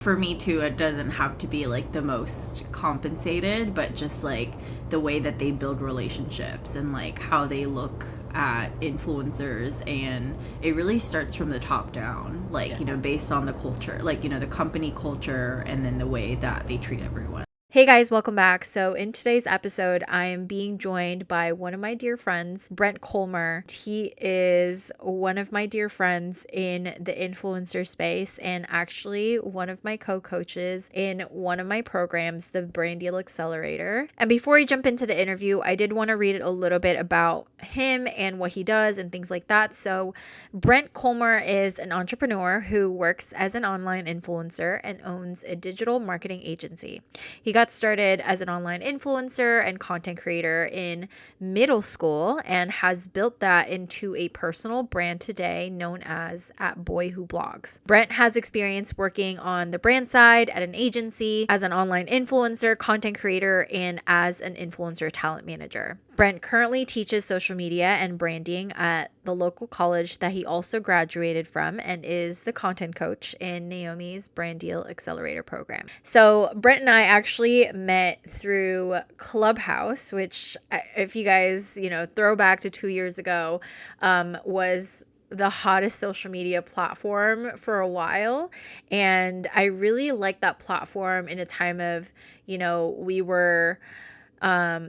For me too, it doesn't have to be like the most compensated, but just like the way that they build relationships and like how they look at influencers, and it really starts from the top down, like, Yeah. based on the culture, like, the company culture, and then the way that they treat everyone. Hey guys, welcome back. So, in today's episode, I am being joined by one of my dear friends, Brent Colmer. He is one of my dear friends in the influencer space and actually one of my co coaches in one of my programs, the Brand Deal Accelerator. And before I jump into the interview, I did want to read a little bit about him and what he does and things like that. So, Brent Colmer is an entrepreneur who works as an online influencer and owns a digital marketing agency. He got started as an online influencer and content creator in middle school and has built that into a personal brand today known as at Boy Who Blogs. Brent has experience working on the brand side at an agency, as an online influencer, content creator, and as an influencer talent manager. Brent currently teaches social media and branding at the local college that he also graduated from and is the content coach in Naomi's Brand Deal Accelerator program. So Brent and I actually met through Clubhouse, which if you guys, throw back to 2 years ago, was the hottest social media platform for a while. And I really liked that platform in a time of, we were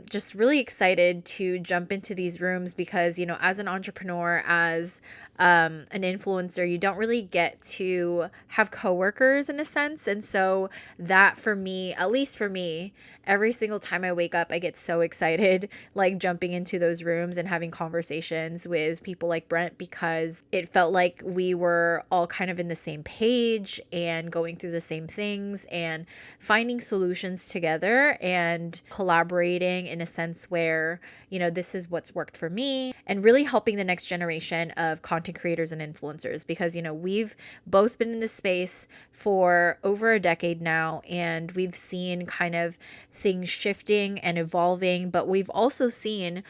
just really excited to jump into these rooms because, as an entrepreneur, as an influencer, you don't really get to have coworkers in a sense. And so that for me, at least for me, every single time I wake up, I get so excited, like jumping into those rooms and having conversations with people like Brent, because it felt like we were all kind of in the same page and going through the same things and finding solutions together and collaborating in a sense where, this is what's worked for me, and really helping the next generation of content creators and influencers because, we've both been in this space for over a decade now, and we've seen kind of things shifting and evolving, but we've also seen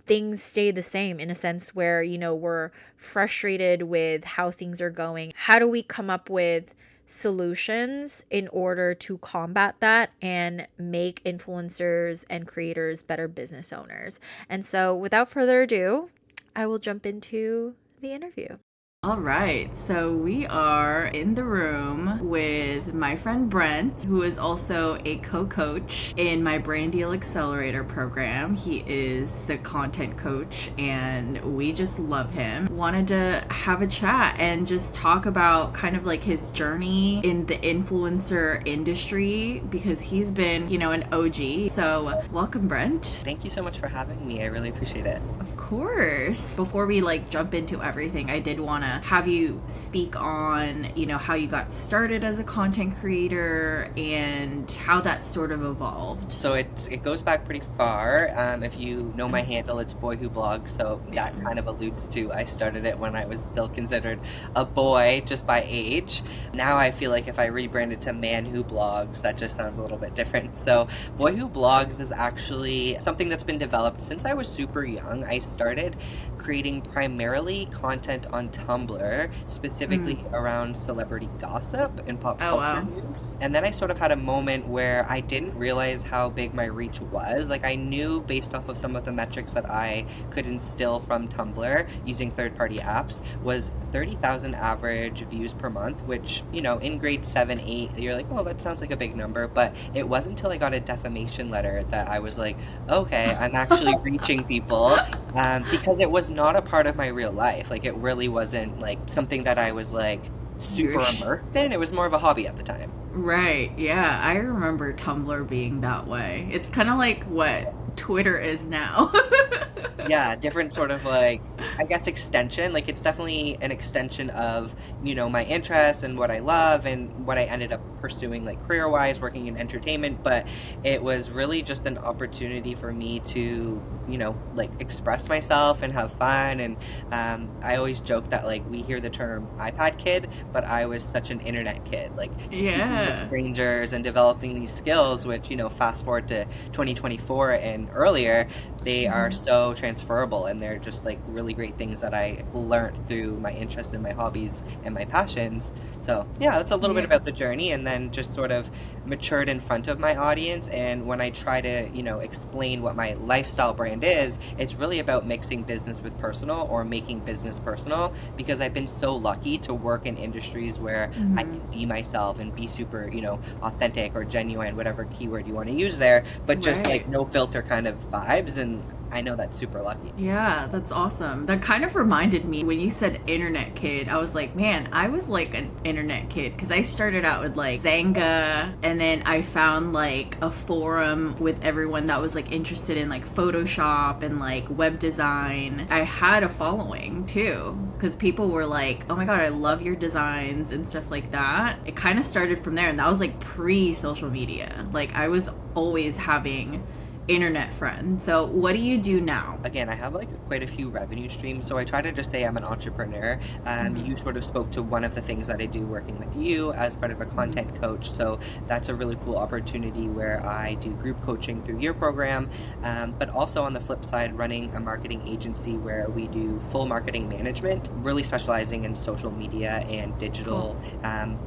things stay the same in a sense where, we're frustrated with how things are going. How do we come up with solutions in order to combat that and make influencers and creators better business owners? And so, without further ado, I will jump into the interview. All right, so we are in the room with my friend Brent, who is also a co-coach in my Brand Deal Accelerator program. He is the content coach, and we just love him. Wanted to have a chat and just talk about kind of like his journey in the influencer industry because he's been, an OG. So welcome, Brent. Thank you so much for having me. I really appreciate it. Of course. Before we jump into everything, I did want to have you speak on, how you got started as a content creator and how that sort of evolved. So it goes back pretty far. If you know my handle, it's Boy Who Blogs. So that kind of alludes to I started it when I was still considered a boy just by age. Now I feel like if I rebrand it to Man Who Blogs, that just sounds a little bit different. So Boy Who Blogs is actually something that's been developed since I was super young. I started creating primarily content on Tumblr, specifically around celebrity gossip and pop culture news. And then I sort of had a moment where I didn't realize how big my reach was. Like I knew based off of some of the metrics that I could instill from Tumblr using third-party apps was 30,000 average views per month, which, in grade 7, 8, you're like, oh, that sounds like a big number. But it wasn't until I got a defamation letter that I was like, okay, I'm actually reaching people because it was not a part of my real life. Like it really wasn't like something that I was like super immersed in. It was more of a hobby at the time. Right, yeah. I remember Tumblr being that way. It's kind of like what Twitter is now. Yeah, different sort of I guess extension. Like it's definitely an extension of, my interests and what I love and what I ended up pursuing career-wise, working in entertainment. But it was really just an opportunity for me to like express myself and have fun. And I always joke that like we hear the term iPad kid, but I was such an internet kid, like speaking with Yeah. strangers and developing these skills, which, fast forward to 2024 and earlier, they are Mhm. so transferable, and they're just like really great things that I learned through my interest in my hobbies and my passions. So yeah, that's a little bit Yeah. about the journey, and then just sort of matured in front of my audience. And when I try to, explain what my lifestyle brand is, it's really about mixing business with personal, or making business personal, because I've been so lucky to work in industries where I can Mhm. be myself and be super, authentic or genuine, whatever keyword you want to use there, but just like Right. no filter kind of vibes. And I know that's super lucky. Yeah, that's awesome. That kind of reminded me when you said internet kid. I was like, man, I was like an internet kid because I started out with like Zanga, and then I found like a forum with everyone that was like interested in like Photoshop and like web design. I had a following too because people were like, oh my God, I love your designs and stuff like that. It kind of started from there, and that was like pre social media. Like, I was always having internet friend. So what do you do now? Again, I have like quite a few revenue streams, so I try to just say I'm an entrepreneur. Hmm. You sort of spoke to one of the things that I do working with you as part of a Hmm. content coach, so that's a really cool opportunity where I do group coaching through your program, but also on the flip side, running a marketing agency where we do full marketing management, really specializing in social media and Cool. digital.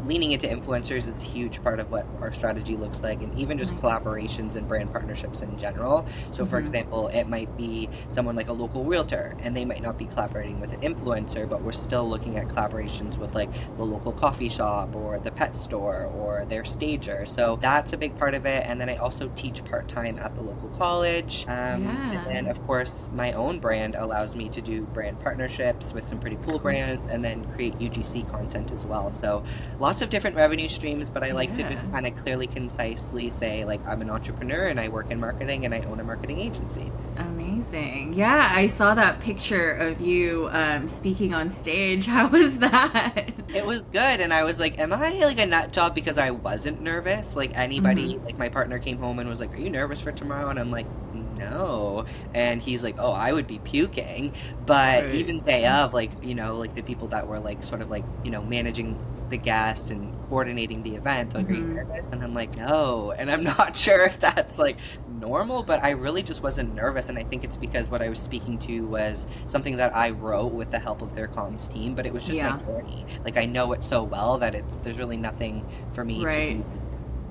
Leaning into influencers is a huge part of what our strategy looks like, and even just Nice. collaborations and brand partnerships in general. So, for Hmm. example, it might be someone like a local realtor, and they might not be collaborating with an influencer, but we're still looking at collaborations with like the local coffee shop or the pet store or their stager. So that's a big part of it. And then I also teach part time at the local college. And Yeah. then, of course, my own brand allows me to do brand partnerships with some pretty cool Cool. brands, and then create UGC content as well. So lots of different revenue streams, but I like to Yeah. just kind of clearly, concisely say, like, I'm an entrepreneur and I work in marketing and I own a marketing agency. Amazing. Yeah, I saw that picture of you speaking on stage. How was that? It was good, and I was like, am I like a nut job because I wasn't nervous? Like Hmm. anybody, like my partner came home and was like, are you nervous for tomorrow? And I'm like, no. And he's like, oh, I would be puking. But Right. even day of, like, like the people that were like sort of like, managing the guest and coordinating the event, like, are you Hmm. nervous? And I'm like, no. And I'm not sure if that's like normal, but I really just wasn't nervous. And I think it's because what I was speaking to was something that I wrote with the help of their comms team, but it was just my Yeah. journey. Like, I know it so well that there's really nothing for me to Right. be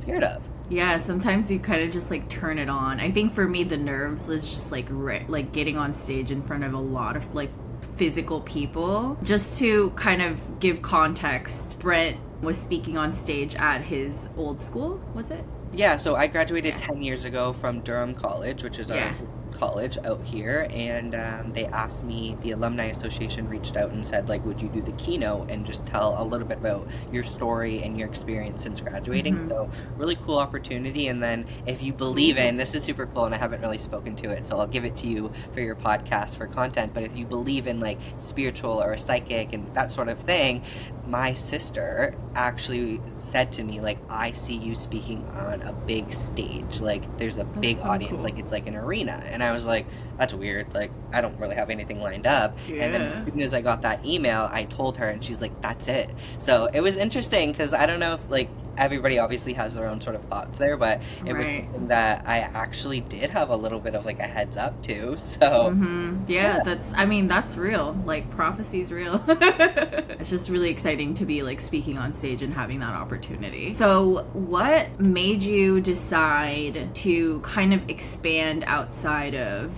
scared of. Yeah, sometimes you kind of just like turn it on. I think for me, the nerves is just like like getting on stage in front of a lot of like physical people. Just to kind of give context, Brent was speaking on stage at his old school, was it? Yeah, so I graduated Yeah. 10 years ago from Durham College, which is our Yeah. college out here, and they asked me, the Alumni Association reached out and said, like, would you do the keynote and just tell a little bit about your story and your experience since graduating? Hmm. So, really cool opportunity. And then, if you believe Cool. in, this is super cool, and I haven't really spoken to it, so I'll give it to you for your podcast for content, but if you believe in, like, spiritual or psychic and that sort of thing, my sister actually said to me, like, I see you speaking on a big stage, like there's a That's big so audience, cool. like it's like an arena. And I was like, that's weird, like I don't really have anything lined up. And then as Yeah. soon as I got that email, I told her, and she's like, that's it. So it was interesting, because I don't know if, like, everybody obviously has their own sort of thoughts there, but it was Right. something that I actually did have a little bit of like a heads up to. So Mm-hmm. Yeah, yeah. I mean, that's real. Like, prophecy's real. It's just really exciting to be like speaking on stage and having that opportunity. So, what made you decide to kind of expand outside of,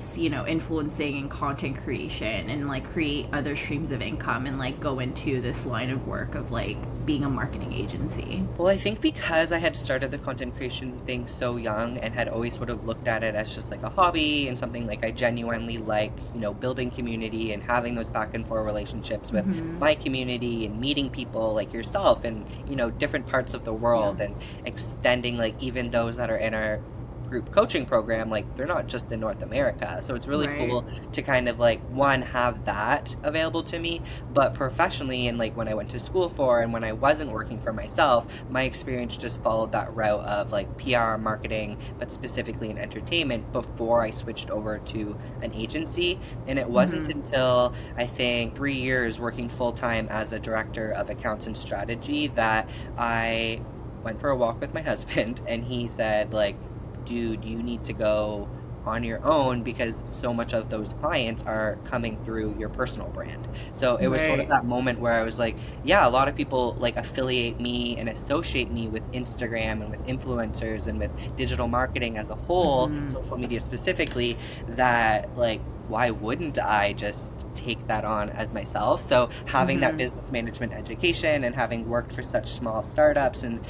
influencing and content creation and like create other streams of income and like go into this line of work of like being a marketing agency? Well, I think because I had started the content creation thing so young and had always sort of looked at it as just like a hobby and something like I genuinely like, building community and having those back and forth relationships with Mm-hmm. my community and meeting people like yourself and, different parts of the Yeah. world, and extending like even those that are in our group coaching program, like they're not just in North America. So it's really cool to kind of like, one, have that available to me, but professionally, and like when I went to school for and when I wasn't working for myself, my experience just followed that route of like PR, marketing, but specifically in entertainment before I switched over to an agency. And it wasn't until I think 3 years working full-time as a director of accounts and strategy that I went for a walk with my husband, and he said, like, dude, you need to go on your own because so much of those clients are coming through your personal brand. So it was sort of that moment where I was like, yeah, a lot of people like affiliate me and associate me with Instagram and with influencers and with digital marketing as a whole, social media specifically, that like, why wouldn't I just take that on as myself? So having that business management education and having worked for such small startups and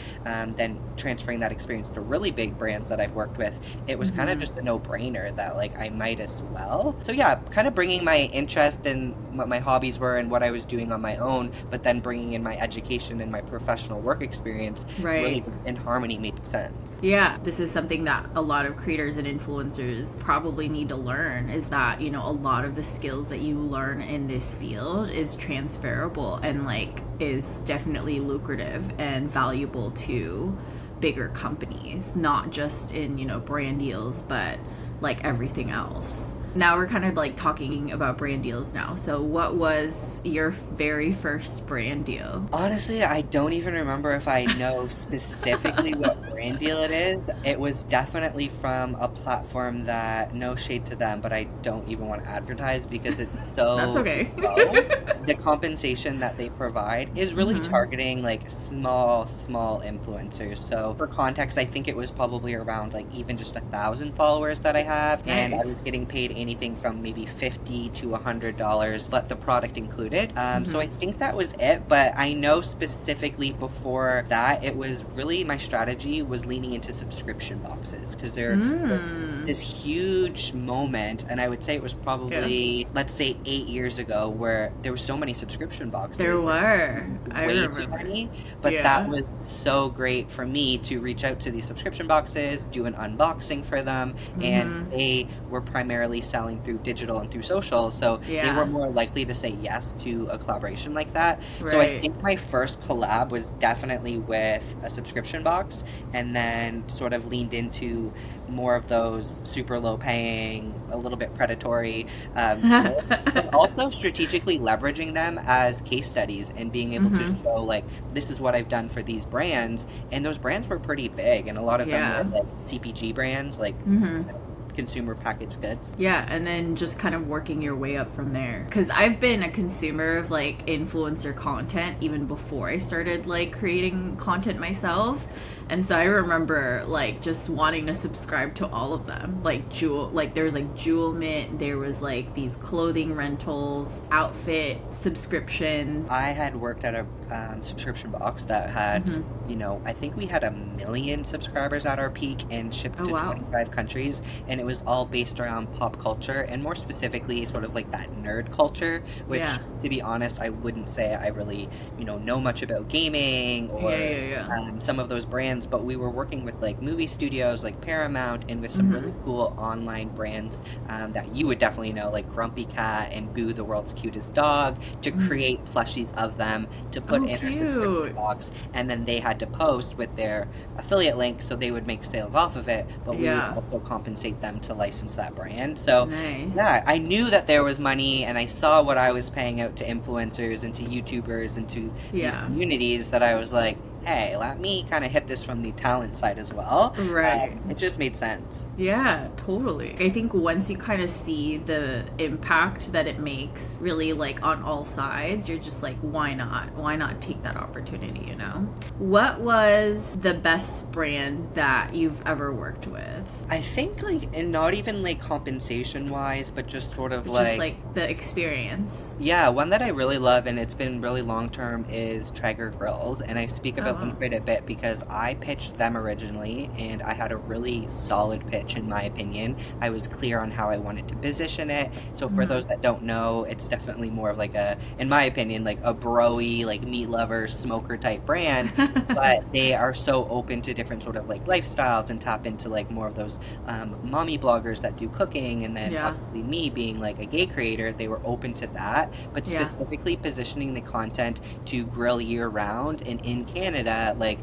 then transferring that experience to really big brands that I've worked with, it was kind of just a no-brainer that like I might as well. So yeah, kind of bringing my interest in what my hobbies were and what I was doing on my own, but then bringing in my education and my professional work experience really just in harmony made sense. Yeah, this is something that a lot of creators and influencers probably need to learn, is that, you know, a lot of the skills that you learn in this field is transferable and like is definitely lucrative and valuable to bigger companies, not just in, you know, brand deals, but like everything else. Now we're kind of like talking about brand deals now. So what was your very first brand deal? Honestly, I don't even remember if I know specifically what brand deal it is. It was definitely from a platform that, no shade to them, but I don't even want to advertise because it's so That's okay. low. The compensation that they provide is really targeting like small influencers. So for context, I think it was probably around like even just 1,000 followers that I have, and I was getting paid anything from maybe $50 to $100, but the product included. So I think that was it, but I know specifically before that, it was really, my strategy was leaning into subscription boxes because there was this huge moment, and I would say it was probably, let's say 8 years ago, where there were so many subscription boxes. There were. Way too many, but that was so great for me to reach out to these subscription boxes, do an unboxing for them, and they were primarily selling through digital and through social, so they were more likely to say yes to a collaboration like that. So I think my first collab was definitely with a subscription box, and then sort of leaned into more of those super low paying, a little bit predatory tools, but also strategically leveraging them as case studies and being able to show like, this is what I've done for these brands, and those brands were pretty big, and a lot of them were like CPG brands, like consumer packaged goods. Yeah, and then just kind of working your way up from there. Because I've been a consumer of like influencer content even before I started like creating content myself. And so I remember like just wanting to subscribe to all of them. Like there was like Jewel Mint, there was like these clothing rentals, outfit subscriptions. I had worked at a subscription box that had, you know, I think we had 1 million subscribers at our peak and shipped to 25 countries. And it was all based around pop culture, and more specifically sort of like that nerd culture, which to be honest, I wouldn't say I really, you know much about gaming or some of those brands, but we were working with like movie studios like Paramount and with some really cool online brands that you would definitely know, like Grumpy Cat and Boo the World's Cutest Dog, to create plushies of them to put in a subscription box, and then they had to post with their affiliate link so they would make sales off of it, but we would also compensate them to license that brand. So yeah, I knew that there was money, and I saw what I was paying out to influencers and to YouTubers and to these communities, that I was like, hey, let me kind of hit this from the talent side as well. It just made sense. Yeah, totally. I think once you kind of see the impact that it makes really like on all sides, you're just like, why not? Why not take that opportunity, you know? What was the best brand that you've ever worked with? I think like, and not even like compensation wise, but just sort of just like the experience. Yeah, one that I really love and it's been really long term is Traeger Grills, and I speak about about them wow. quite a bit because I pitched them originally and I had a really solid pitch in my opinion. I was clear on how I wanted to position it. So for Hmm. those that don't know, it's definitely more of like a, in my opinion, like a bro-y, like meat lover, smoker type brand. But they are so open to different sort of like lifestyles and tap into like more of those mommy bloggers that do cooking. And then Yeah, obviously me being like a gay creator, they were open to that, but yeah. specifically positioning the content to grill year round. And in Canada, like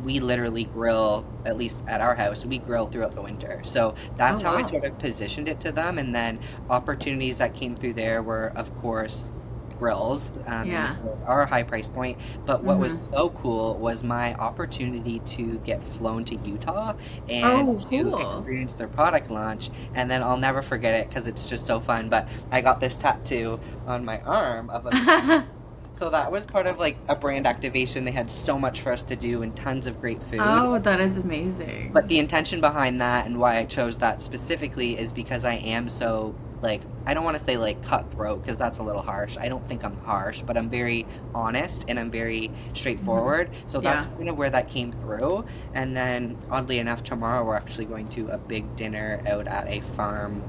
we literally grill, at least at our house, we grill throughout the winter. So Oh, that's how I wow. sort of positioned it to them. And then opportunities that came through there were, of course, grills, and the Yeah. grills are a high price point. But what was Hmm. so cool was my opportunity to get flown to Utah and Oh, to cool. experience their product launch. And then I'll never forget it because it's just so fun. But I got this tattoo on my arm of a, so that was part of like a brand activation. They had so much for us to do and tons of great food. Oh, that is But amazing. the intention behind that and why I chose that specifically is because I am so, like, I don't want to say like cutthroat because that's a little harsh. I don't think I'm harsh, but I'm very honest and I'm very Hmm. straightforward. So that's Yeah. kind of where that came through. And then oddly enough, tomorrow we're actually going to a big dinner out at a farm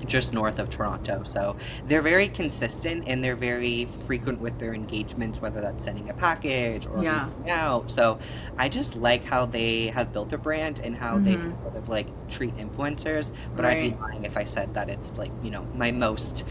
just north of Toronto. So they're very consistent and they're very frequent with their engagements, whether that's sending a package or Yeah. reaching out. So I just like how they have built a brand and how they Hmm. sort of like treat influencers. But I'd be Right. lying if I said that it's like, my most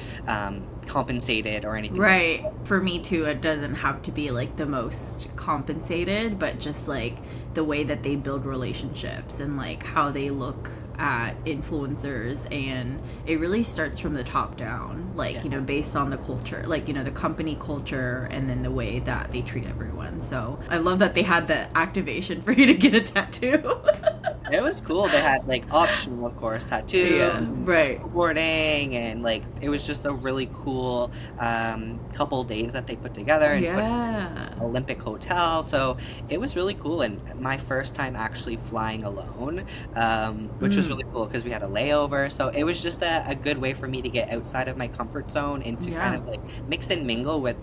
compensated or anything like Right. For me too, it doesn't have to be like the most compensated, but just like the way that they build relationships and like how they look at influencers, and it really starts from the top down, like, that. based on the culture, like, the company culture, and then the way that they treat everyone. So I love that they had the activation for you to get a tattoo. It was cool. They had like optional, of course, Yeah, tattoos and right. snowboarding, and like it was just a really cool couple days that they put together and put Yeah. Olympic Hotel. So it was really cool, and my first time actually flying alone, which was Mm. really cool because we had a layover. So it was just a good way for me to get outside of my comfort zone and to kind Yeah. of like mix and mingle with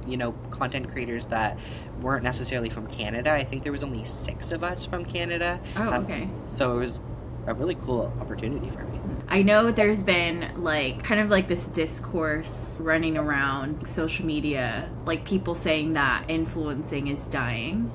content creators that weren't necessarily from Canada. I think there was only 6 of us from Canada, Oh, okay. so it was a really cool opportunity for me. I know there's been like kind of like this discourse running around social media, like people saying that influencing is dying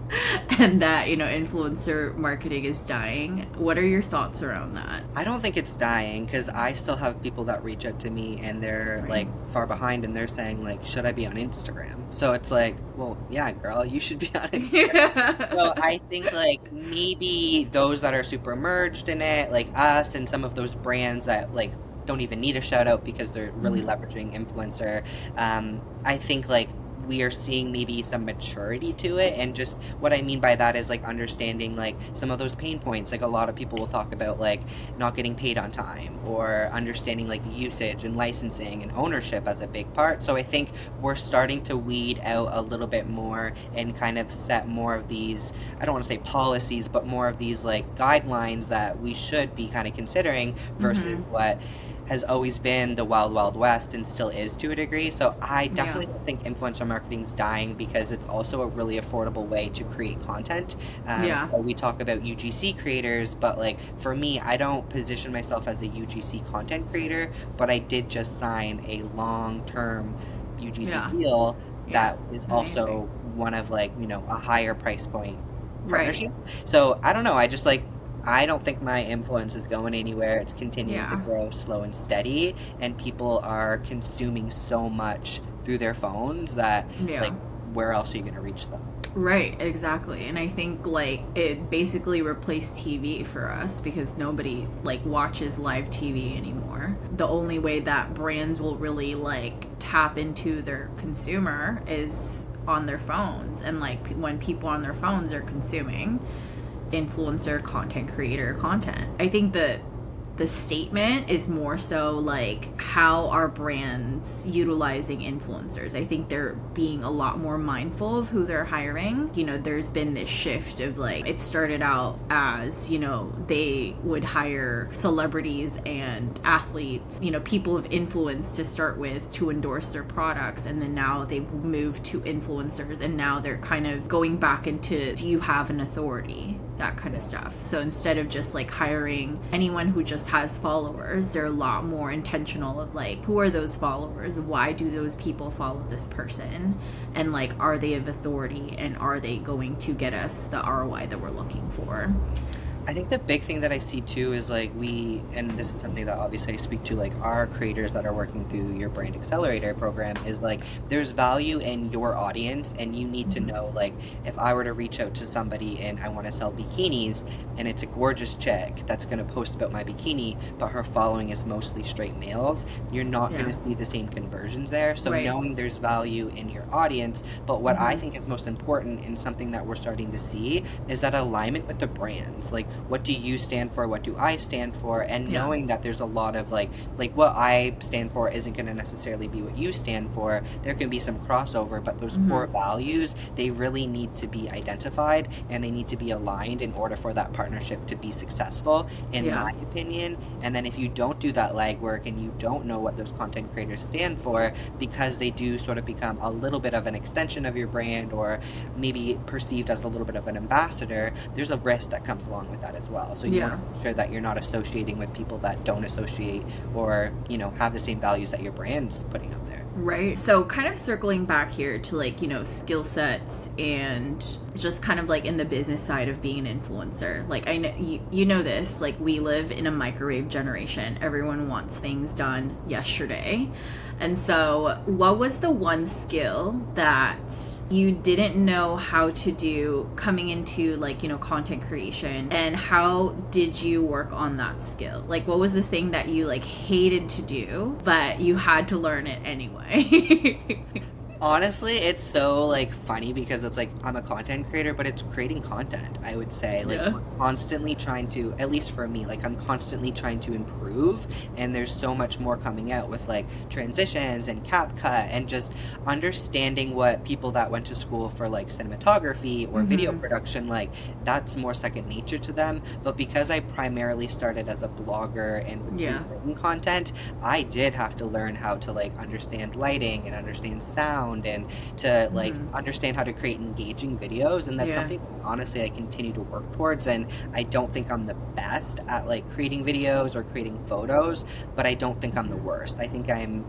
and that, influencer marketing is dying. What are your thoughts around that? I don't think it's dying because I still have people that reach out to me and they're Right. like far behind and they're saying like, should I be on Instagram? So it's like, well, yeah, girl, you should be on Instagram. So Yeah. I think like maybe those that are super immersed in it, like us and some of those brands that like don't even need a shout out because they're really Mhm. leveraging influencer. I think like we are seeing maybe some maturity to it, and just what I mean by that is like understanding like some of those pain points. Like a lot of people will talk about like not getting paid on time or understanding like usage and licensing and ownership as a big part. So I think we're starting to weed out a little bit more and kind of set more of these, I don't want to say policies, but more of these like guidelines that we should be kind of considering versus Mhm. what has always been the wild wild west and still is to a degree. So I Yeah. definitely don't think influencer marketing is dying because it's also a really affordable way to create content. Yeah. So we talk about UGC creators, but like for me, I don't position myself as a UGC content creator, but I did just sign a long-term UGC Yeah. deal Yeah. that is Amazing. also one of like, a higher price point Right. partnership. So I don't know. I just like, I don't think my influence is going anywhere. It's continuing to Yeah. grow slow and steady, and people are consuming so much through their phones that, Yeah. like, where else are you going to reach them? Right, exactly. And I think like it basically replaced TV for us because nobody like watches live TV anymore. The only way that brands will really like tap into their consumer is on their phones, and like when people on their phones are consuming influencer content creator content. I think that the statement is more so like, how are brands utilizing influencers? I think they're being a lot more mindful of who they're hiring. You know, there's been this shift of like, it started out as, you know, they would hire celebrities and athletes, you know, people of influence to start with, to endorse their products, and then now they've moved to influencers, and now they're kind of going back into, do you have an authority, that kind of stuff. So instead of just like hiring anyone who just has followers, they're a lot more intentional of like, who are those followers, why do those people follow this person, and like, are they of authority, and are they going to get us the ROI that we're looking for. I think the big thing that I see too is like and this is something that obviously I speak to like our creators that are working through your Brand Accelerator program, is like, there's value in your audience, and you need to know, like, if I were to reach out to somebody and I want to sell bikinis, and it's a gorgeous chick that's going to post about my bikini, but her following is mostly straight males, you're not going to see the same conversions there. So knowing there's value in your audience, but what I think is most important, and something that we're starting to see, is that alignment with the brands. Like, what do you stand for, what do I stand for, and knowing that there's a lot of like what I stand for isn't going to necessarily be what you stand for. There can be some crossover, but those core values, they really need to be identified, and they need to be aligned in order for that partnership to be successful, in my opinion. And then if you don't do that legwork, and you don't know what those content creators stand for, because they do sort of become a little bit of an extension of your brand, or maybe perceived as a little bit of an ambassador, there's a risk that comes along with that as well. So you want to make sure that you're not associating with people that don't associate, or, you know, have the same values that your brand's putting out there. Right. So kind of circling back here to like, you know, skill sets, and just kind of like in the business side of being an influencer. Like, I know you know this, like, we live in a microwave generation. Everyone wants things done yesterday. And so what was the one skill that you didn't know how to do coming into like, you know, content creation, and how did you work on that skill? Like, what was the thing that you like hated to do, but you had to learn it anyway? Honestly, it's so like funny, because it's like, I'm a content creator, but it's creating content, I would say. Like, we're constantly trying to, at least for me, like, I'm constantly trying to improve, and there's so much more coming out with like transitions and CapCut, and just understanding what people that went to school for like cinematography or video production, like, that's more second nature to them. But because I primarily started as a blogger and written content, I did have to learn how to like understand lighting and understand sound, and to like understand how to create engaging videos. And that's something that, honestly, I continue to work towards. And I don't think I'm the best at like creating videos or creating photos, but I don't think I'm the worst. I think I'm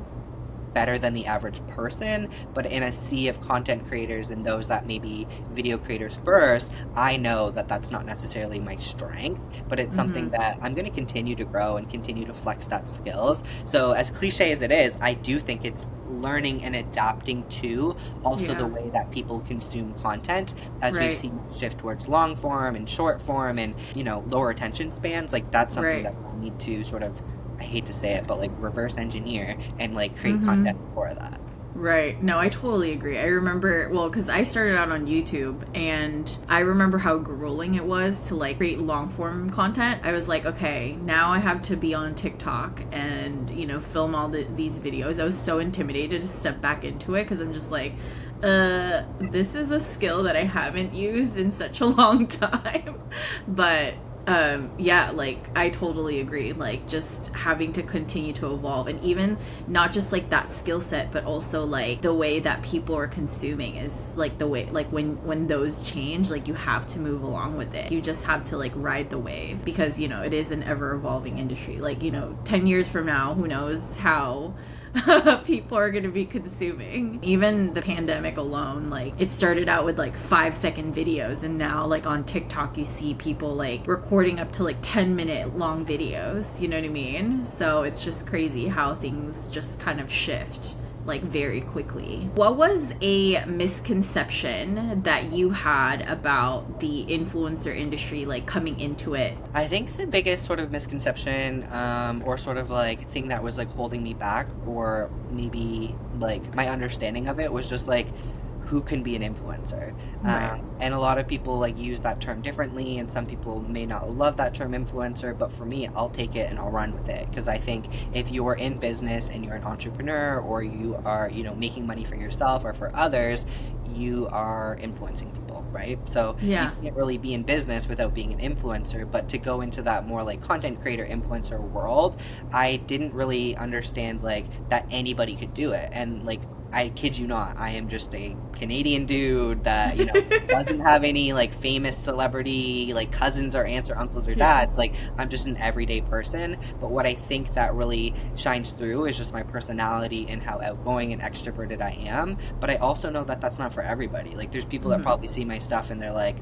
better than the average person, but in a sea of content creators and those that may be video creators first, I know that that's not necessarily my strength, but it's something that I'm going to continue to grow and continue to flex that skills. So as cliche as it is, I do think it's learning and adapting to also the way that people consume content, as we've seen shift towards long form and short form, and, you know, lower attention spans. Like, that's something that we need to sort of, I hate to say it, but like reverse engineer and like create content for that. Right. No, I totally agree. I remember, well, because I started out on YouTube, and I remember how grueling it was to like create long form content. I was like, okay, now I have to be on TikTok and, you know, film all these videos. I was so intimidated to step back into it, because I'm just like, this is a skill that I haven't used in such a long time. But yeah, like, I totally agree. Like, just having to continue to evolve, and even not just like that skill set, but also like the way that people are consuming is like the way, like when those change, like you have to move along with it. You just have to like ride the wave, because, you know, it is an ever evolving industry. Like, you know, 10 years from now, who knows how people are going to be consuming. Even the pandemic alone, like, it started out with like 5-second videos, and now like on TikTok you see people like recording up to like 10-minute long videos, you know what I mean? So it's just crazy how things just kind of shift like very quickly. What was a misconception that you had about the influencer industry, like coming into it? I think the biggest sort of misconception, or sort of like thing that was like holding me back, or maybe like my understanding of it, was just like, who can be an influencer. Right. And a lot of people like use that term differently, and some people may not love that term influencer, but for me, I'll take it and I'll run with it, because I think if you are in business and you're an entrepreneur, or you are, you know, making money for yourself or for others, you are influencing people, right? So you Yeah. can't really be in business without being an influencer. But to go into that more like content creator influencer world, I didn't really understand like that anybody could do it. And like, I kid you not, I am just a Canadian dude that, you know, doesn't have any like famous celebrity like cousins or aunts or uncles or Yeah. dads. Like, I'm just an everyday person. But what I think that really shines through is just my personality and how outgoing and extroverted I am. But I also know that that's not for everybody. Like, there's people that probably see my stuff and they're like,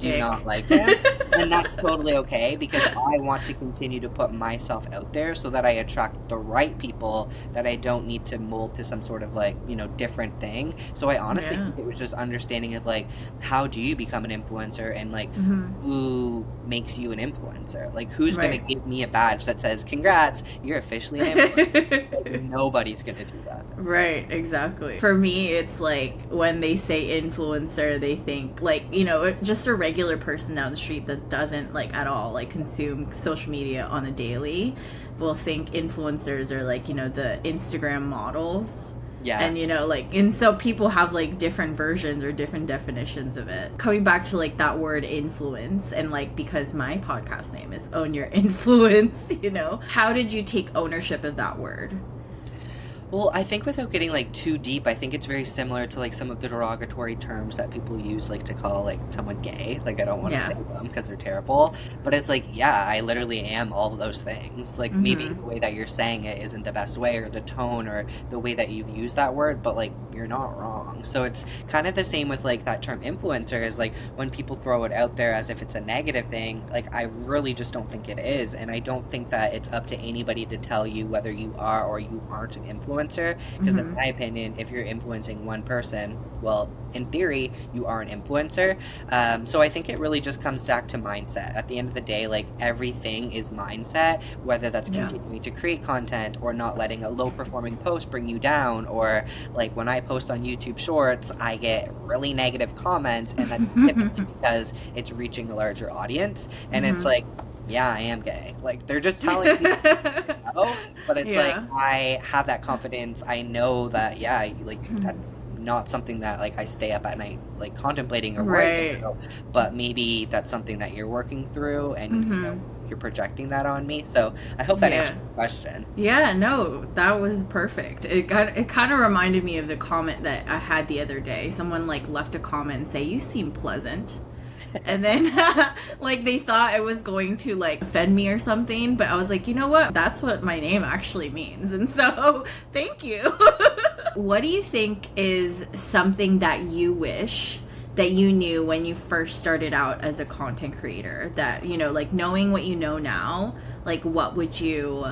do not Ick. like him. And that's totally okay, because I want to continue to put myself out there so that I attract the right people, that I don't need to mold to some sort of like, you know, different thing. So I honestly Yeah. think it was just understanding of like, how do you become an influencer, and like, Mhm. who makes you an influencer? Like, who's going to Right. give me a badge that says, congrats, you're officially an influencer? Like, nobody's going to do that. Right, exactly. For me, it's like when they say influencer, they think like, you know, just a regular person down the street that doesn't like at all like consume social media on a daily will think influencers are like, you know, the Instagram models. Yeah. And you know, like, and so people have like different versions or different definitions of it. Coming back to like that word influence, and like because my podcast name is Own Your Influence, you know, how did you take ownership of that word? Well, I think without getting like too deep, I think it's very similar to like some of the derogatory terms that people use, like to call like someone gay. Like, I don't want to Yeah. say them because they're terrible, but it's like, yeah, I literally am all of those things. Like, maybe the way that you're saying it isn't the best way, or the tone, or the way that you've used that word, but like, you're not wrong. So it's kind of the same with like that term influencer, is like when people throw it out there as if it's a negative thing, like I really just don't think it is. And I don't think that it's up to anybody to tell you whether you are or you aren't an influencer. Because in my opinion, if you're influencing one person, well, in theory, you are an influencer. So I think it really just comes back to mindset. At the end of the day, like, everything is mindset, whether that's Yeah. continuing to create content, or not letting a low performing post bring you down, or like when I post on YouTube Shorts, I get really negative comments, and that's typically because it's reaching a larger audience. And it's like, yeah, I am gay. Like, they're just telling me no, but it's like, Yeah. I have that confidence. I know that, yeah, like, that's not something that like I stay up at night like contemplating or worrying Right. about, but maybe that's something that you're working through, and you know, you're projecting that on me. So I hope that Yeah. answers your question. Yeah, no, that was perfect. It kind of reminded me of the comment that I had the other day. Someone like left a comment and say, "You seem pleasant." And then like they thought it was going to like offend me or something, but I was like, you know what? That's what my name actually means. And so, thank you. What do you think is something that you wish that you knew when you first started out as a content creator, that, you know, like knowing what you know now, like what would you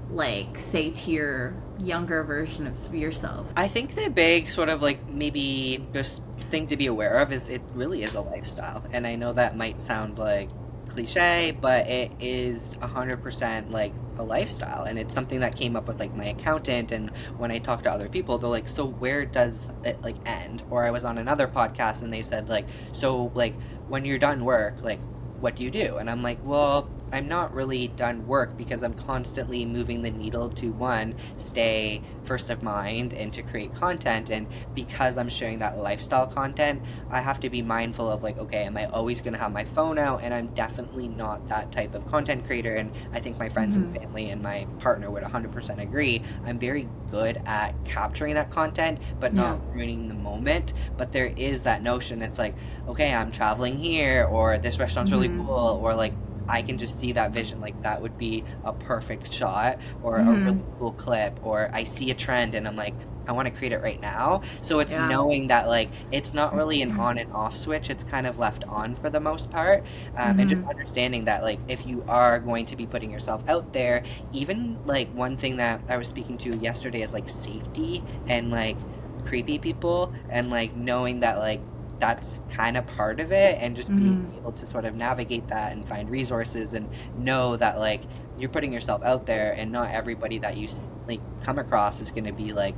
like say to your younger version of yourself? I think the big sort of like maybe just thing to be aware of is it really is a lifestyle. And I know that might sound like cliche, but it is 100% like a lifestyle. And it's something that came up with like my accountant. And when I talk to other people, they're like, so where does it like end? Or I was on another podcast and they said like, so like when you're done work, like what do you do? And I'm like, well, I'm not really done work, because I'm constantly moving the needle to, one, stay first of mind and to create content. And because I'm sharing that lifestyle content, I have to be mindful of like, okay, am I always going to have my phone out? And I'm definitely not that type of content creator. And I think my friends and family and my partner would 100% agree. I'm very good at capturing that content, but not ruining the moment. But there is that notion. It's like, okay, I'm traveling here, or this restaurant's really cool, or like, I can just see that vision, like that would be a perfect shot, or a really cool clip, or I see a trend and I'm like, I want to create it right now. So it's knowing that like it's not really an on and off switch, it's kind of left on for the most part. And just understanding that like if you are going to be putting yourself out there, even like one thing that I was speaking to yesterday is like safety and like creepy people, and like knowing that like that's kind of part of it, and just being able to sort of navigate that and find resources and know that like, you're putting yourself out there, and not everybody that you like come across is going to be like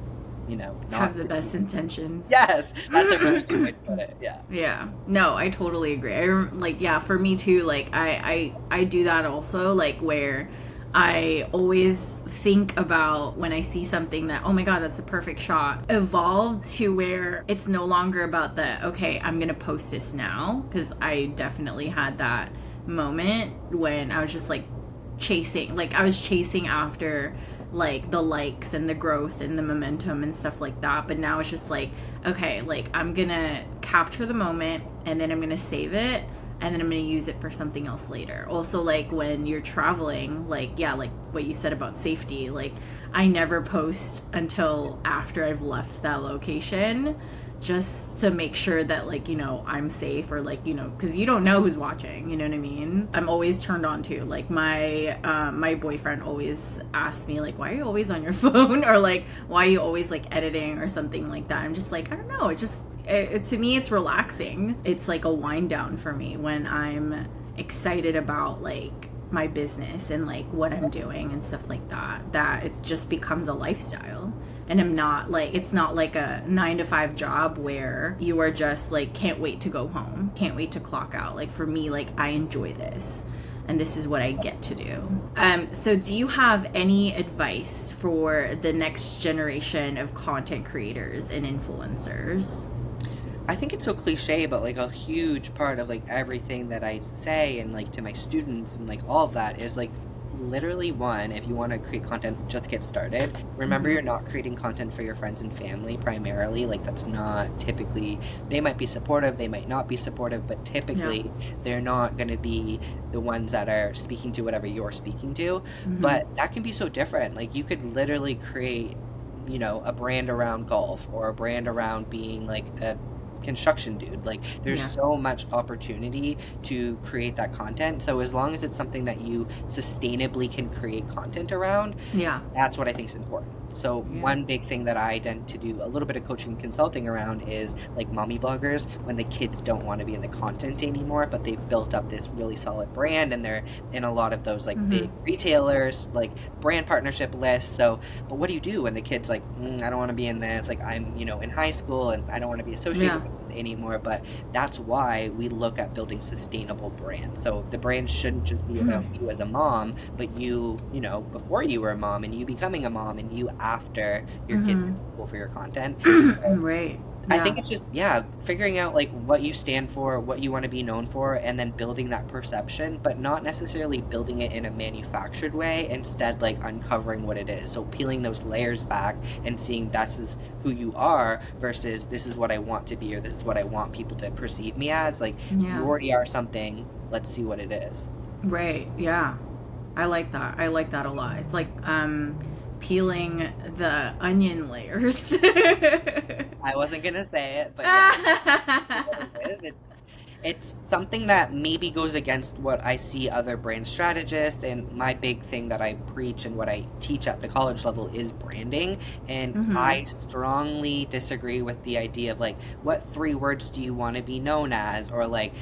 not have the best intentions. Yes, that's a really good way to put it. Yeah. Yeah. No, I totally agree. Like, yeah, for me too, like I do that also, like where I always think about when I see something that, oh my God, that's a perfect shot, evolved to where it's no longer about okay, I'm going to post this now. Because I definitely had that moment when I was just like I was chasing after like the likes and the growth and the momentum and stuff like that. But now it's just like, okay, like I'm going to capture the moment and then I'm going to save it and then I'm going to use it for something else later. Also, like when you're traveling, like, yeah, like what you said about safety, like I never post until after I've left that location, just to make sure that, like, I'm safe, or like, because you don't know who's watching, you know what I mean? I'm always turned on to, like, my boyfriend always asks me, like, why are you always on your phone? Or like, why are you always like editing or something like that? I'm just like, I don't know, to me it's relaxing. It's like a wind down for me when I'm excited about like my business and like what I'm doing and stuff like that it just becomes a lifestyle. And I'm not like, it's not like a 9-to-5 job where you are just like, can't wait to go home, can't wait to clock out. Like for me, like I enjoy this and this is what I get to do. So do you have any advice for the next generation of content creators and influencers? I think it's so cliche, but like a huge part of like everything that I say and like to my students and like all of that is like, literally, one, if you want to create content, just get started. Remember, you're not creating content for your friends and family primarily. Like that's not typically, they might be supportive, they might not be supportive, but typically they're not going to be the ones that are speaking to whatever you're speaking to. But that can be so different. Like you could literally create, a brand around golf, or a brand around being like a construction dude. Like there's so much opportunity to create that content. So as long as it's something that you sustainably can create content around, that's what I think is important. So one big thing that I tend to do a little bit of coaching and consulting around is like mommy bloggers, when the kids don't want to be in the content anymore, but they've built up this really solid brand and they're in a lot of those like big retailers, like brand partnership lists. So, but what do you do when the kid's like, I don't want to be in this, like I'm, in high school and I don't want to be associated with this anymore. But that's why we look at building sustainable brands. So the brand shouldn't just be about you as a mom, but you, before you were a mom and you becoming a mom and you after your kid school for your content. Right. I think it's just, figuring out like what you stand for, what you want to be known for, and then building that perception, but not necessarily building it in a manufactured way. Instead, like uncovering what it is. So peeling those layers back and seeing that's who you are versus this is what I want to be, or this is what I want people to perceive me as. Like you already are something. Let's see what it is. Right. Yeah. I like that. I like that a lot. It's like, peeling the onion layers. I wasn't gonna say it, but it is. It's something that maybe goes against what I see other brand strategists, and my big thing that I preach and what I teach at the college level is branding. And I strongly disagree with the idea of like, what 3 words do you want to be known as, or like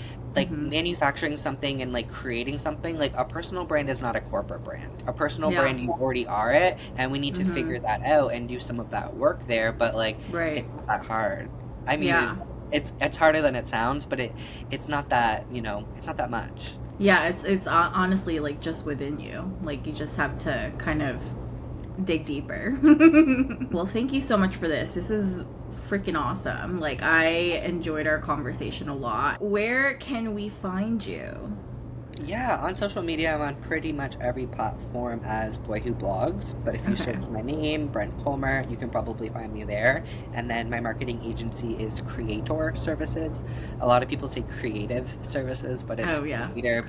manufacturing something and like creating something. Like a personal brand is not a corporate brand. A personal brand, you already are it, and we need to figure that out and do some of that work there. But like, it's not that hard. I mean, it's harder than it sounds, but it's not that, it's not that much. Yeah, it's honestly like just within you. Like you just have to kind of dig deeper. Well, thank you so much for this. This is freaking awesome. Like I enjoyed our conversation a lot. Where can we find you? Yeah, on social media, I'm on pretty much every platform as Boy Who Blogs. But if you search my name, Brent Colmer, you can probably find me there. And then my marketing agency is Creator Services. A lot of people say creative services, but it's creator.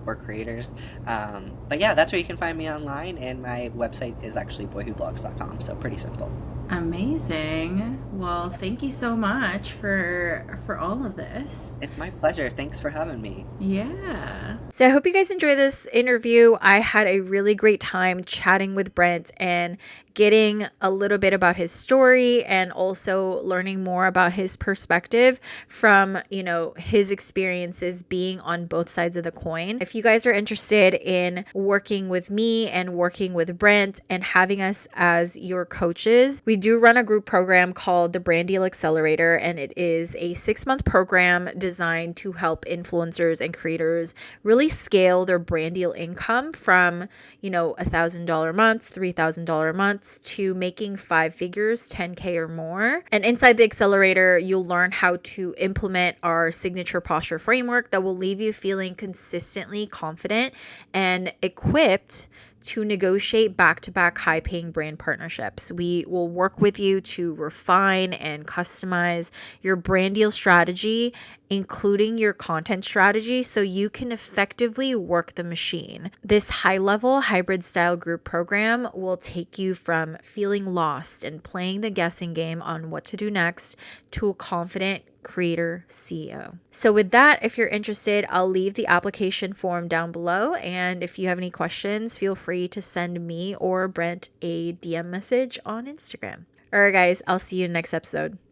We're creators. But yeah, that's where you can find me online. And my website is actually boywhoblogs.com. So pretty simple. Amazing. Well, thank you so much for all of this. It's my pleasure. Thanks for having me. Yeah. So I hope you guys enjoy this interview. I had a really great time chatting with Brent and getting a little bit about his story and also learning more about his perspective from, his experiences being on both sides of the coin. If you guys are interested in working with me and working with Brent and having us as your coaches, we do run a group program called the Brand Deal Accelerator, and it is a 6-month program designed to help influencers and creators really scale their brand deal income from, $1,000 months, $3,000 months to making 5 figures, 10K or more. And inside the accelerator, you'll learn how to implement our signature posture framework that will leave you feeling consistently confident and equipped to negotiate back-to-back high-paying brand partnerships. We will work with you to refine and customize your brand deal strategy, including your content strategy, so you can effectively work the machine. This high-level hybrid style group program will take you from feeling lost and playing the guessing game on what to do next to a confident creator CEO. So with that, if you're interested, I'll leave the application form down below. And if you have any questions, feel free to send me or Brent a DM message on Instagram. All right, guys, I'll see you in the next episode.